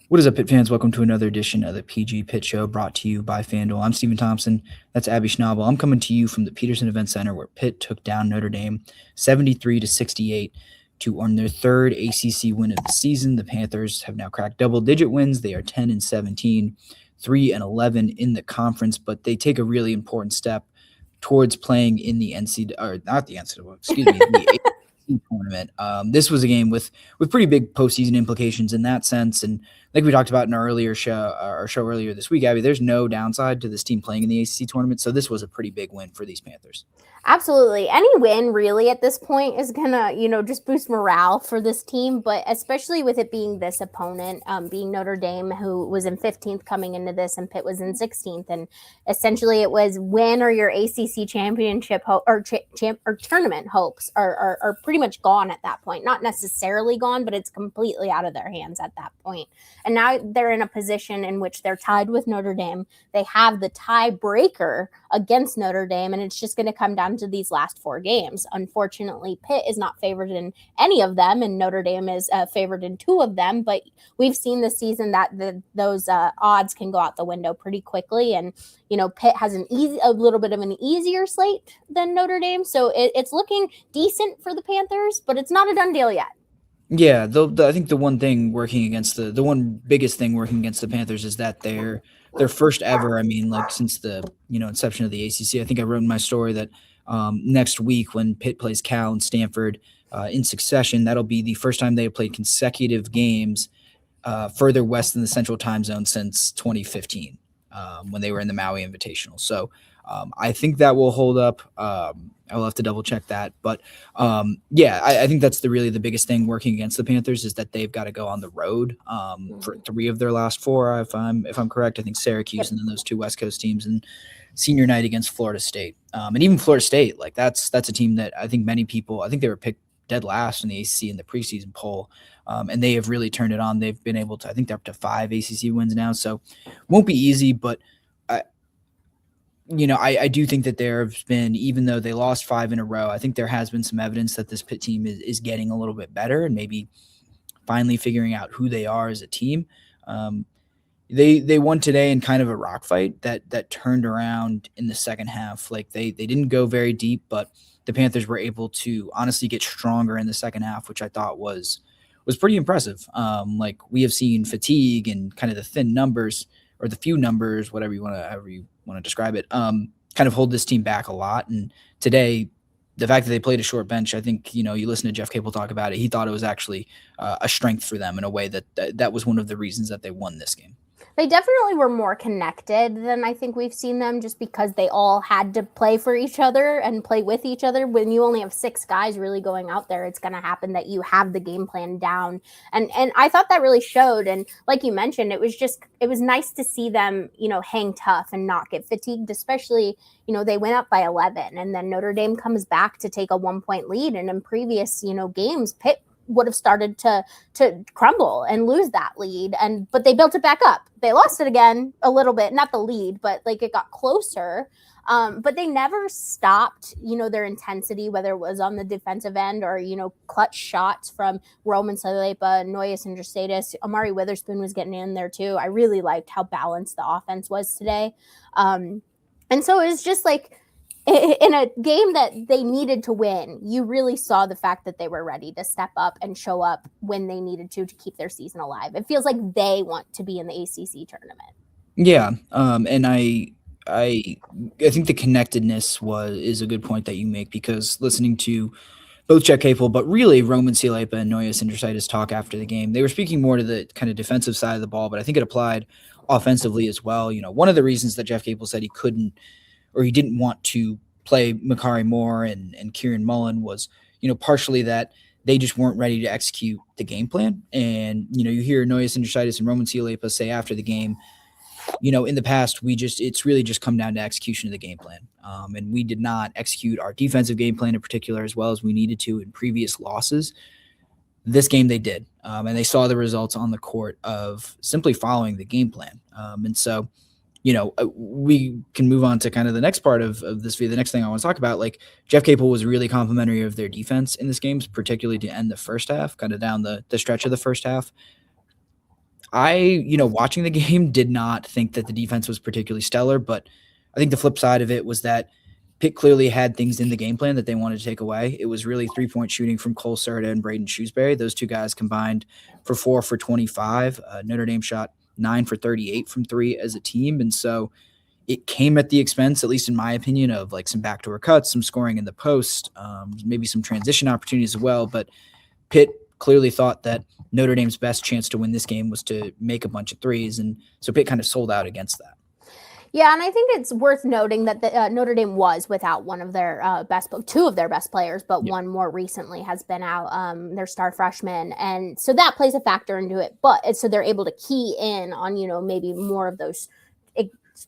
What is up, Pitt fans? Welcome to another edition of the PG Pitt Show brought to you by FanDuel. I'm Stephen Thompson. That's Abby Schnable. I'm coming to you from the Petersen Events Center where Pitt took down Notre Dame 73-68 to earn their third ACC win of the season. The Panthers have now cracked double-digit wins. They are 10-17, 3-11 in the conference, but they take a really important step towards playing in the the ACC tournament. This was a game with pretty big postseason implications in that sense, and like we talked about in our show earlier this week, Abby, there's no downside to this team playing in the ACC tournament, so this was a pretty big win for these Panthers. Absolutely. Any win really at this point is going to, just boost morale for this team, but especially with it being this opponent, being Notre Dame, who was in 15th coming into this and Pitt was in 16th. And essentially it was win or your ACC championship or tournament hopes are pretty much gone at that point. Not necessarily gone, but it's completely out of their hands at that point. And now they're in a position in which they're tied with Notre Dame. They have the tiebreaker against Notre Dame, and it's just going to come down to these last four games. Unfortunately, Pitt is not favored in any of them, and Notre Dame is favored in two of them. But we've seen this season that those odds can go out the window pretty quickly. And Pitt has a little bit of an easier slate than Notre Dame, so it's looking decent for the Panthers, but it's not a done deal yet. Yeah, I think the one thing working against the one biggest thing working against the Panthers is that their first ever. I mean, like since the inception of the ACC. I think I wrote in my story that next week when Pitt plays Cal and Stanford in succession, that'll be the first time they have played consecutive games further west in the Central Time Zone since 2015 when they were in the Maui Invitational. So I think that will hold up. I'll have to double check that, but I think that's really the biggest thing working against the Panthers is that they've got to go on the road for three of their last four. If I'm correct, I think Syracuse and then those two West Coast teams and senior night against Florida State, and even Florida State. Like that's a team that I think many people. I think they were picked dead last in the ACC in the preseason poll, and they have really turned it on. They've been able to. I think they're up to 5 ACC wins now, so won't be easy, but. I do think that there have been, even though they lost 5 in a row, I think there has been some evidence that this Pitt team is getting a little bit better and maybe finally figuring out who they are as a team. They won today in kind of a rock fight that turned around in the second half. Like they didn't go very deep, but the Panthers were able to honestly get stronger in the second half, which I thought was pretty impressive. Like we have seen fatigue and kind of the thin numbers or the few numbers, however you want to describe it, kind of hold this team back a lot. And today, the fact that they played a short bench, I think, you listen to Jeff Capel talk about it. He thought it was actually a strength for them in a way that was one of the reasons that they won this game. They definitely were more connected than I think we've seen them just because they all had to play for each other and play with each other. When you only have 6 guys really going out there, it's going to happen that you have the game plan down. And I thought that really showed. And like you mentioned, it was nice to see them, hang tough and not get fatigued, especially, they went up by 11 and then Notre Dame comes back to take a 1-point lead. And in previous, games, Pitt would have started to crumble and lose that lead. But they built it back up. They lost it again a little bit, not the lead, but like it got closer. But they never stopped, their intensity, whether it was on the defensive end or, clutch shots from Roman Siulepa, Nojus Indrusaitis. Amari Witherspoon was getting in there too. I really liked how balanced the offense was today. And so it was just like, in a game that they needed to win, you really saw the fact that they were ready to step up and show up when they needed to keep their season alive. It feels like they want to be in the ACC tournament. Yeah, and I think the connectedness is a good point that you make because listening to both Jeff Capel, but really Roman Siulepa and Nojus Indrusaitis talk after the game, they were speaking more to the kind of defensive side of the ball, but I think it applied offensively as well. One of the reasons that Jeff Capel said he couldn't or he didn't want to play Makari Moore and Kieran Mullen was, partially that they just weren't ready to execute the game plan. And, you hear Nojus Indrusaitis and Roman Siulepa say after the game, in the past, it's really just come down to execution of the game plan. And we did not execute our defensive game plan in particular as well as we needed to in previous losses. This game they did. And they saw the results on the court of simply following the game plan. And so, we can move on to kind of the next part of this video. The next thing I want to talk about, like Jeff Capel was really complimentary of their defense in this game, particularly to end the first half, kind of down the stretch of the first half. Watching the game, did not think that the defense was particularly stellar, but I think the flip side of it was that Pitt clearly had things in the game plan that they wanted to take away. It was really 3-point shooting from Cole Serta and Braden Shrewsbury. Those two guys combined for 4 for 25. Notre Dame shot 9 for 38 from three as a team. And so it came at the expense, at least in my opinion, of like some backdoor cuts, some scoring in the post, maybe some transition opportunities as well. But Pitt clearly thought that Notre Dame's best chance to win this game was to make a bunch of threes. And so Pitt kind of sold out against that. Yeah, and I think it's worth noting that Notre Dame was without one of their two of their best players, but one more recently has been out, their star freshman. And so that plays a factor into it. But so they're able to key in on, maybe more of those,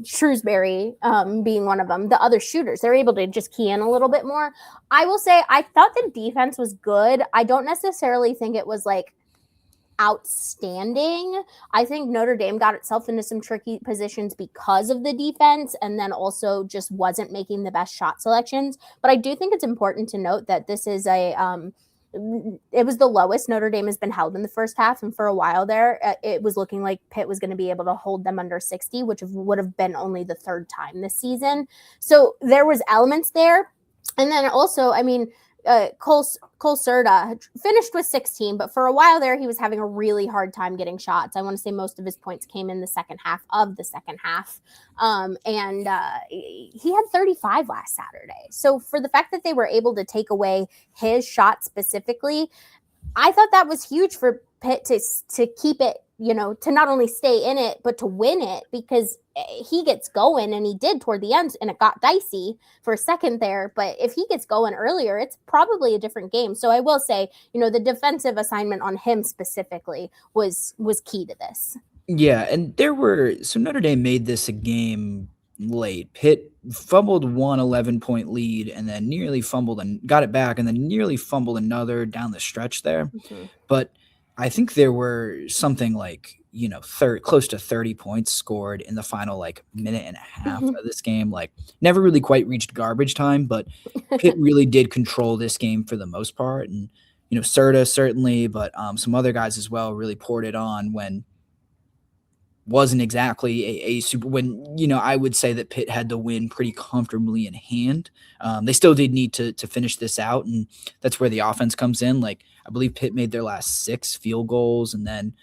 Shrewsbury being one of them, the other shooters. They're able to just key in a little bit more. I will say I thought the defense was good. I don't necessarily think it was like outstanding. I think Notre Dame got itself into some tricky positions because of the defense, and then also just wasn't making the best shot selections. But I do think it's important to note that this is it was the lowest Notre Dame has been held in the first half, and for a while there, it was looking like Pitt was going to be able to hold them under 60, which would have been only the third time this season. So there was elements there, and then also, Cole Serta finished with 16, but for a while there, he was having a really hard time getting shots. I want to say most of his points came in the second half of the second half. He had 35 last Saturday. So for the fact that they were able to take away his shot specifically, I thought that was huge for Pitt to keep it, to not only stay in it, but to win it, because he gets going, and he did toward the end, and it got dicey for a second there. But if he gets going earlier, it's probably a different game. So I will say, the defensive assignment on him specifically was key to this. Yeah, and Notre Dame made this a game late. Pitt fumbled one 11-point lead and then nearly fumbled and got it back, and then nearly fumbled another down the stretch there. Mm-hmm. But I think there were something like, close to 30 points scored in the final minute and a half of this game. Never really quite reached garbage time, but Pitt really did control this game for the most part. And, Serta certainly, but some other guys as well really poured it on when wasn't exactly a super when, I would say that Pitt had the win pretty comfortably in hand. They still did need to finish this out, and that's where the offense comes in. I believe Pitt made their last 6 field goals and then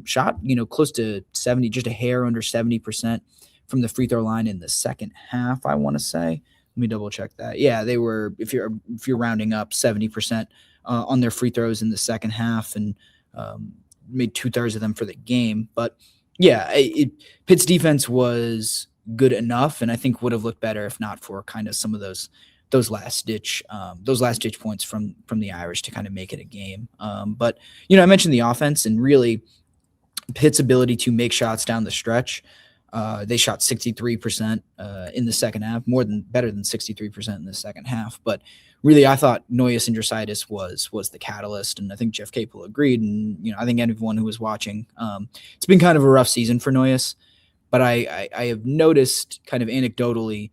shot, close to 70, just a hair under 70% from the free throw line in the second half, I want to say. Let me double check that. Yeah, they were, if you're rounding up, 70% on their free throws in the second half, and made 2/3 of them for the game. But yeah, Pitt's defense was good enough, and I think would have looked better if not for kind of some of those last ditch points from the Irish to kind of make it a game. But I mentioned the offense, and really Pitt's ability to make shots down the stretch. They shot 63% in the second half, better than 63% in the second half. But really, I thought Nojus Indrusaitis was the catalyst, and I think Jeff Capel agreed. And I think anyone who was watching, it's been kind of a rough season for Nojus, but I have noticed kind of anecdotally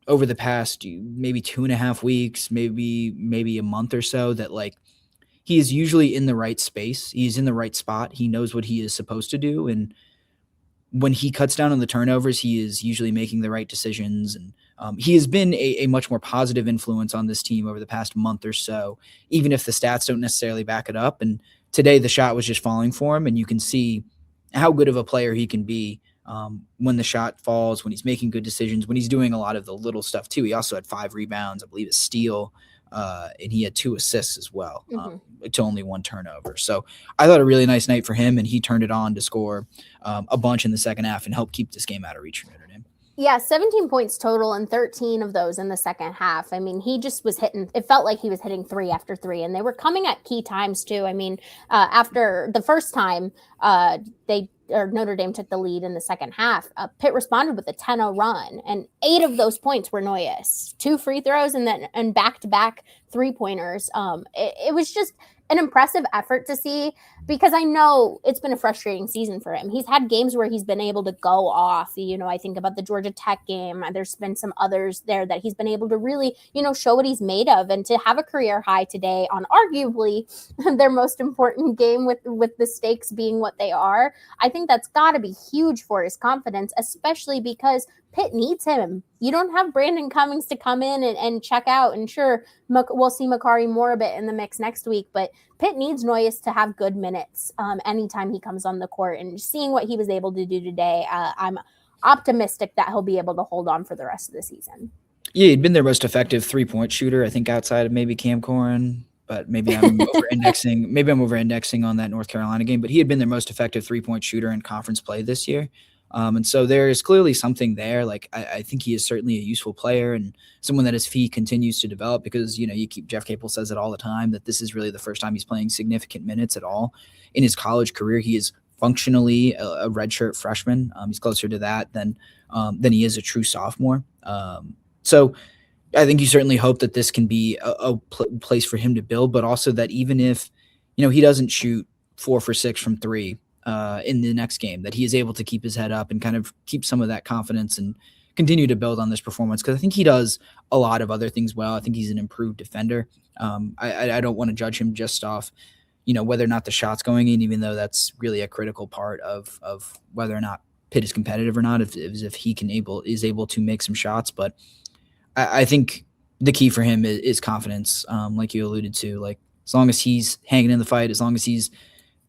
over the past maybe 2.5 weeks, maybe a month or so, that he is usually in the right space. He's in the right spot. He knows what he is supposed to do, and when he cuts down on the turnovers, he is usually making the right decisions. And he has been a much more positive influence on this team over the past month or so, even if the stats don't necessarily back it up. And today the shot was just falling for him, and you can see how good of a player he can be when the shot falls, when he's making good decisions, when he's doing a lot of the little stuff too. He also had 5 rebounds, I believe a steal, and he had 2 assists as well, to only 1 turnover. So I thought a really nice night for him, and he turned it on to score a bunch in the second half and help keep this game out of reach for Notre Dame. Yeah, 17 points total, and 13 of those in the second half. He just was hitting, it felt like he was hitting 3 after 3, and they were coming at key times too. After the first time Notre Dame took the lead in the second half, Pitt responded with a 10-0 run, and 8 of those points were Nojus. 2 free throws and back-to-back 3-pointers. It was just an impressive effort to see, because I know it's been a frustrating season for him. He's had games where he's been able to go off. I think about the Georgia Tech game. There's been some others there that he's been able to really, show what he's made of. And to have a career high today on arguably their most important game with the stakes being what they are, I think that's got to be huge for his confidence, especially because Pitt needs him. You don't have Brandon Cummings to come in and check out. And sure, we'll see Makari more a bit in the mix next week, but Pitt needs Nojus to have good minutes anytime he comes on the court. And seeing what he was able to do today, I'm optimistic that he'll be able to hold on for the rest of the season. Yeah, he'd been their most effective 3-point shooter, I think, outside of maybe Cam Corrin. But maybe I'm over-indexing. Maybe I'm over-indexing on that North Carolina game. But he had been their most effective 3-point shooter in conference play this year. And so there is clearly something there. Like, I think he is certainly a useful player and someone that his feet continues to develop, because, Jeff Capel says it all the time that this is really the first time he's playing significant minutes at all in his college career. He is functionally a redshirt freshman. He's closer to that than he is a true sophomore. So I think you certainly hope that this can be a place for him to build, but also that even if, he doesn't shoot 4 for 6 from 3, in the next game, that he is able to keep his head up and kind of keep some of that confidence and continue to build on this performance. Because I think he does a lot of other things well. I think he's an improved defender. I don't want to judge him just off, whether or not the shot's going in, even though that's really a critical part of whether or not Pitt is competitive or not, if he is able to make some shots. But I think the key for him is confidence, like you alluded to. Like, as long as he's hanging in the fight, as long as he's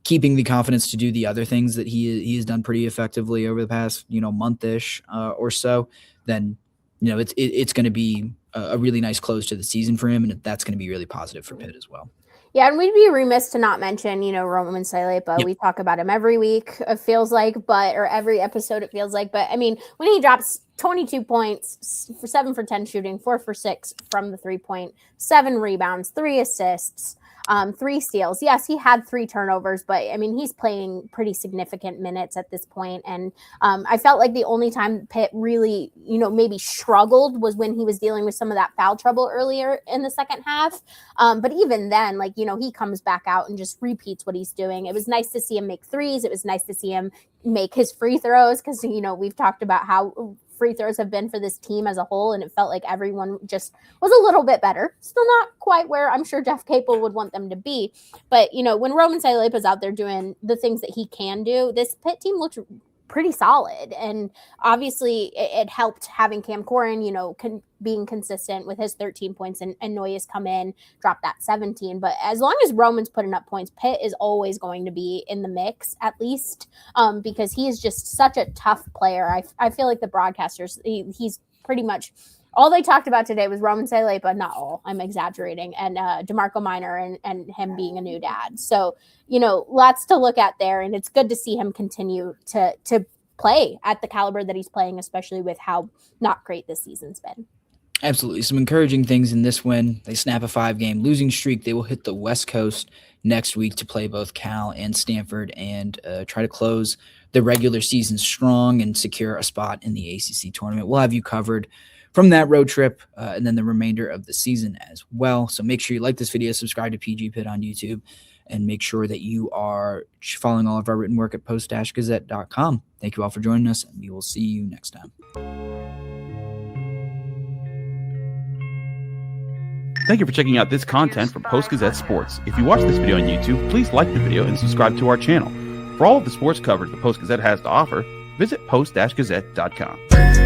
keeping the confidence to do the other things that he has done pretty effectively over the past, month-ish or so, then, it's going to be a really nice close to the season for him. And that's going to be really positive for Pitt as well. Yeah, and we'd be remiss to not mention, Roman Siulepa. Yep. We talk about him every week, it feels like, or every episode it feels like. But, I mean, when he drops 22 points, 7 for 10 shooting, 4 for 6 from the 3-point, 7 rebounds, 3 assists, 3 steals. Yes, he had 3 turnovers, but I mean, he's playing pretty significant minutes at this point. And I felt like the only time Pitt really, maybe struggled was when he was dealing with some of that foul trouble earlier in the second half. But even then, he comes back out and just repeats what he's doing. It was nice to see him make threes. It was nice to see him make his free throws, because, we've talked about how free throws have been for this team as a whole, and it felt like everyone just was a little bit better. Still not quite where I'm sure Jeff Capel would want them to be, but when Roman Siulepa is out there doing the things that he can do, this Pitt team looks pretty solid. And obviously it helped having Cam Corrin, being consistent with his 13 points and Nojus come in, drop that 17. But as long as Roman's putting up points, Pitt is always going to be in the mix, at least, because he is just such a tough player. I feel like the broadcasters, he's pretty much all they talked about today was Roman Siulepa. Not all, I'm exaggerating, and DeMarco Minor and him being a new dad. So, lots to look at there, and it's good to see him continue to play at the caliber that he's playing, especially with how not great this season's been. Absolutely. Some encouraging things in this win. They snap a 5-game losing streak. They will hit the West Coast next week to play both Cal and Stanford and try to close the regular season strong and secure a spot in the ACC tournament. We'll have you covered from that road trip and then the remainder of the season as well. So make sure you like this video, subscribe to PG Pitt on YouTube, and make sure that you are following all of our written work at post-gazette.com. Thank you all for joining us, and we will see you next time. Thank you for checking out this content from Post-Gazette Sports. If you watch this video on YouTube, please like the video and subscribe to our channel. For all of the sports coverage the Post-Gazette has to offer, visit post-gazette.com.